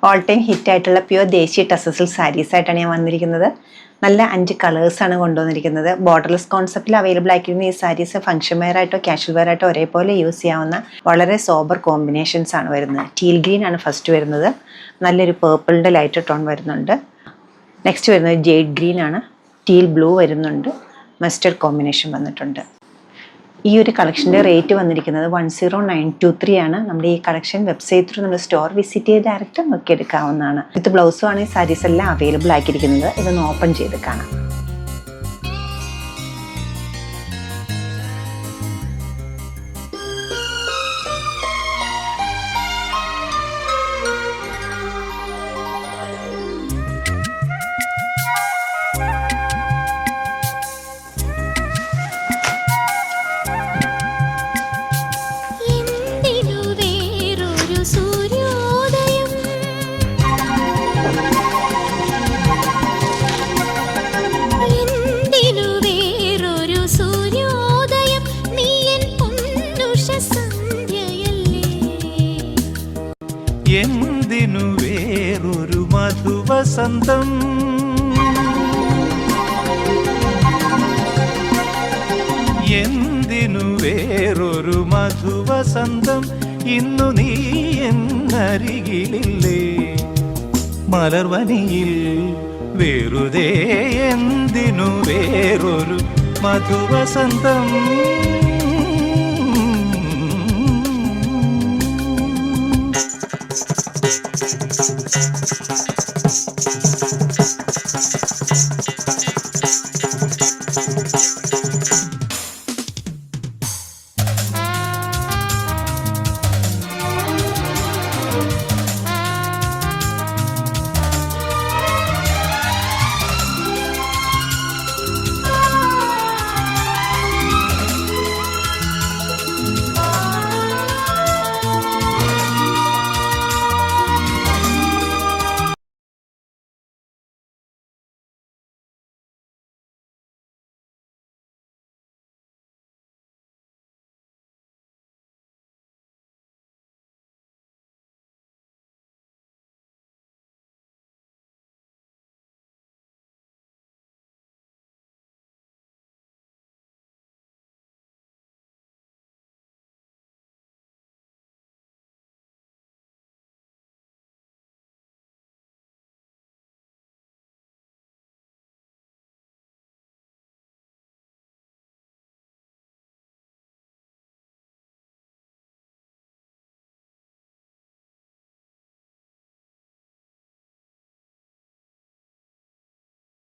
All time ഹിറ്റായിട്ടുള്ള pure ദേശീയ ടസസിൽ സാരീസായിട്ടാണ് ഞാൻ വന്നിരിക്കുന്നത്. നല്ല 5 കളേഴ്സാണ് കൊണ്ടുവന്നിരിക്കുന്നത്. ബോർഡർലെസ് കോൺസെപ്റ്റിൽ അവൈലബിൾ ആയിരിക്കുന്ന ഈ സാരീസ് ഫംഗ്ഷൻ വെയർ ആയിട്ടോ കാഷ്വൽ വെയർ ആയിട്ടോ ഒരേപോലെ യൂസ് ചെയ്യാവുന്ന വളരെ സോബർ കോമ്പിനേഷൻസ് ആണ് വരുന്നത്. ടീൽ ഗ്രീൻ ആണ് ഫസ്റ്റ് വരുന്നത്. നല്ലൊരു പേർപ്പിളിൻ്റെ ലൈറ്റ് ടോൺ വരുന്നുണ്ട്. നെക്സ്റ്റ് വരുന്നത് ജെയ്ഡ് ഗ്രീൻ ആണ്. ടീൽ ബ്ലൂ വരുന്നുണ്ട്. മസ്റ്റർഡ് കോമ്പിനേഷൻ വന്നിട്ടുണ്ട്. ഈ ഒരു കളക്ഷൻ്റെ റേറ്റ് വന്നിരിക്കുന്നത് 10923 ആണ്. നമ്മുടെ ഈ കളക്ഷൻ വെബ്സൈറ്റ് ത്രൂ നമ്മൾ സ്റ്റോർ വിസിറ്റ് ചെയ്ത് ഡയറക്റ്റ് നോക്കിയെടുക്കാവുന്നതാണ്. ഇത് ബ്ലൗസും ആണ് ഈ സാരീസ് എല്ലാം അവൈലബിൾ ആക്കിയിരിക്കുന്നത്. ഇതൊന്ന് ഓപ്പൺ ചെയ്ത് കാണാം. എന്തിനു വേറൊരു മധുവസന്തം, എന്തിനു വേറൊരു മധുവസന്തം, ഇന്നു നീ എന്നരികിലില്ലേ മലർവനിയിൽ വെറുതെ, എന്തിനു വേറൊരു മധുവസന്തം.